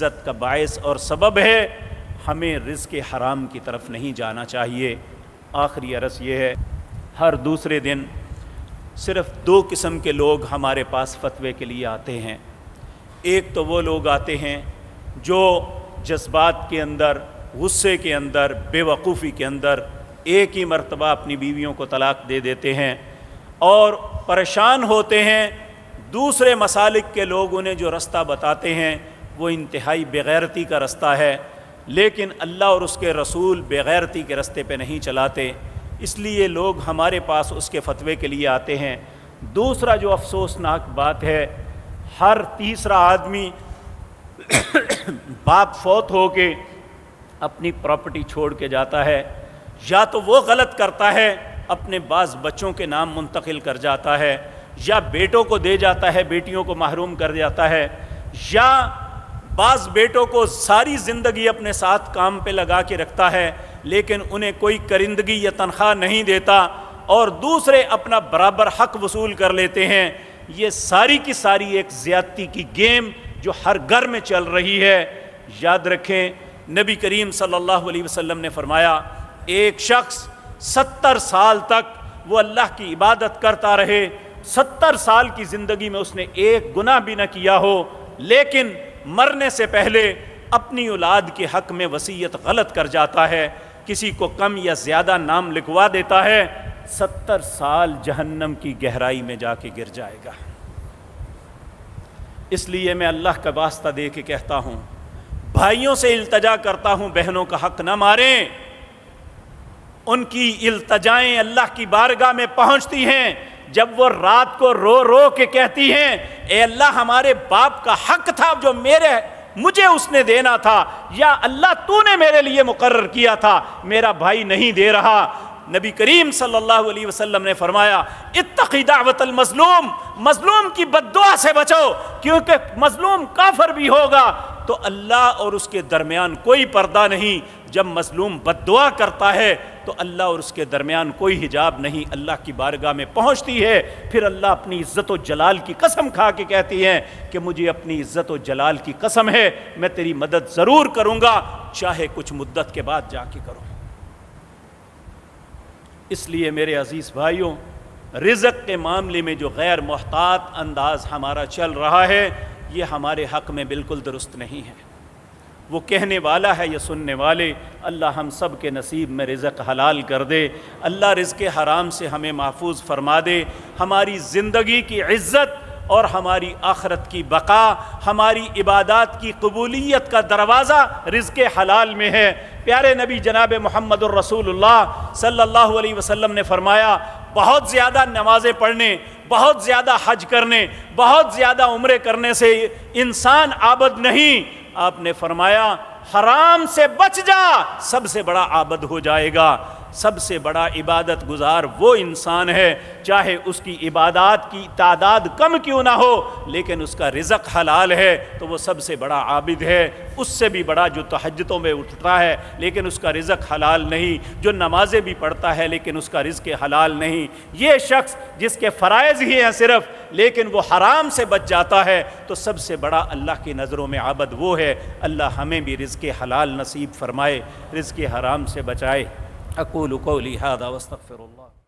عزت کا باعث اور سبب ہے، ہمیں رزق حرام کی طرف نہیں جانا چاہیے۔ آخری عرض یہ ہے، ہر دوسرے دن صرف 2 قسم کے لوگ ہمارے پاس فتوے کے لیے آتے ہیں۔ ایک تو وہ لوگ آتے ہیں جو جذبات کے اندر، غصے کے اندر، بے وقوفی کے اندر ایک ہی مرتبہ اپنی بیویوں کو طلاق دے دیتے ہیں اور پریشان ہوتے ہیں۔ دوسرے مسالک کے لوگ انہیں جو رستہ بتاتے ہیں وہ انتہائی بغیرتی کا رستہ ہے، لیکن اللہ اور اس کے رسول بغیرتی کے رستے پہ نہیں چلاتے، اس لیے لوگ ہمارے پاس اس کے فتوے کے لیے آتے ہیں۔ دوسرا جو افسوسناک بات ہے، ہر تیسرا آدمی باپ فوت ہو کے اپنی پراپرٹی چھوڑ کے جاتا ہے، یا تو وہ غلط کرتا ہے اپنے بعض بچوں کے نام منتقل کر جاتا ہے، یا بیٹوں کو دے جاتا ہے، بیٹیوں کو محروم کر جاتا ہے، یا بعض بیٹوں کو ساری زندگی اپنے ساتھ کام پہ لگا کے رکھتا ہے لیکن انہیں کوئی کرندگی یا تنخواہ نہیں دیتا، اور دوسرے اپنا برابر حق وصول کر لیتے ہیں۔ یہ ساری کی ساری ایک زیادتی کی گیم جو ہر گھر میں چل رہی ہے۔ یاد رکھیں، نبی کریم صلی اللہ علیہ وسلم نے فرمایا، ایک شخص 70 سال تک وہ اللہ کی عبادت کرتا رہے، 70 سال کی زندگی میں اس نے ایک گناہ بھی نہ کیا ہو، لیکن مرنے سے پہلے اپنی اولاد کے حق میں وصیت غلط کر جاتا ہے، کسی کو کم یا زیادہ نام لکھوا دیتا ہے، 70 سال جہنم کی گہرائی میں جا کے گر جائے گا۔ اس لیے میں اللہ کا واسطہ دے کے کہتا ہوں، بھائیوں سے التجا کرتا ہوں، بہنوں کا حق نہ ماریں۔ ان کی التجائیں اللہ کی بارگاہ میں پہنچتی ہیں جب وہ رات کو رو رو کے کہتی ہیں، اے اللہ ہمارے باپ کا حق تھا جو مجھے اس نے دینا تھا، یا اللہ تو نے میرے لیے مقرر کیا تھا، میرا بھائی نہیں دے رہا۔ نبی کریم صلی اللہ علیہ وسلم نے فرمایا، اتقی دعوت المظلوم، مظلوم کی بد دعا سے بچو، کیونکہ مظلوم کافر بھی ہوگا تو اللہ اور اس کے درمیان کوئی پردہ نہیں۔ جب مظلوم بد دعا کرتا ہے تو اللہ اور اس کے درمیان کوئی حجاب نہیں، اللہ کی بارگاہ میں پہنچتی ہے۔ پھر اللہ اپنی عزت و جلال کی قسم کھا کے کہتی ہیں کہ مجھے اپنی عزت و جلال کی قسم ہے، میں تیری مدد ضرور کروں گا، چاہے کچھ مدت کے بعد جا کے کروں۔ اس لیے میرے عزیز بھائیوں، رزق کے معاملے میں جو غیر محتاط انداز ہمارا چل رہا ہے، یہ ہمارے حق میں بالکل درست نہیں ہے۔ وہ کہنے والا ہے یا سننے والے، اللہ ہم سب کے نصیب میں رزق حلال کر دے، اللہ رزق حرام سے ہمیں محفوظ فرما دے، ہماری زندگی کی عزت اور ہماری آخرت کی بقا، ہماری عبادات کی قبولیت کا دروازہ رزق حلال میں ہے۔ پیارے نبی جناب محمد الرسول اللہ صلی اللہ علیہ وسلم نے فرمایا، بہت زیادہ نمازیں پڑھنے، بہت زیادہ حج کرنے، بہت زیادہ عمرے کرنے سے انسان عابد نہیں، آپ نے فرمایا حرام سے بچ جا، سب سے بڑا عابد ہو جائے گا۔ سب سے بڑا عبادت گزار وہ انسان ہے، چاہے اس کی عبادات کی تعداد کم کیوں نہ ہو، لیکن اس کا رزق حلال ہے تو وہ سب سے بڑا عابد ہے۔ اس سے بھی بڑا جو تہجدوں میں اٹھتا ہے لیکن اس کا رزق حلال نہیں، جو نمازیں بھی پڑھتا ہے لیکن اس کا رزق حلال نہیں، یہ شخص جس کے فرائض ہی ہیں صرف لیکن وہ حرام سے بچ جاتا ہے، تو سب سے بڑا اللہ کی نظروں میں عابد وہ ہے۔ اللہ ہمیں بھی رزق حلال نصیب فرمائے، رزق حرام سے بچائے۔ اقول قولی ھذا واستغفر اللہ۔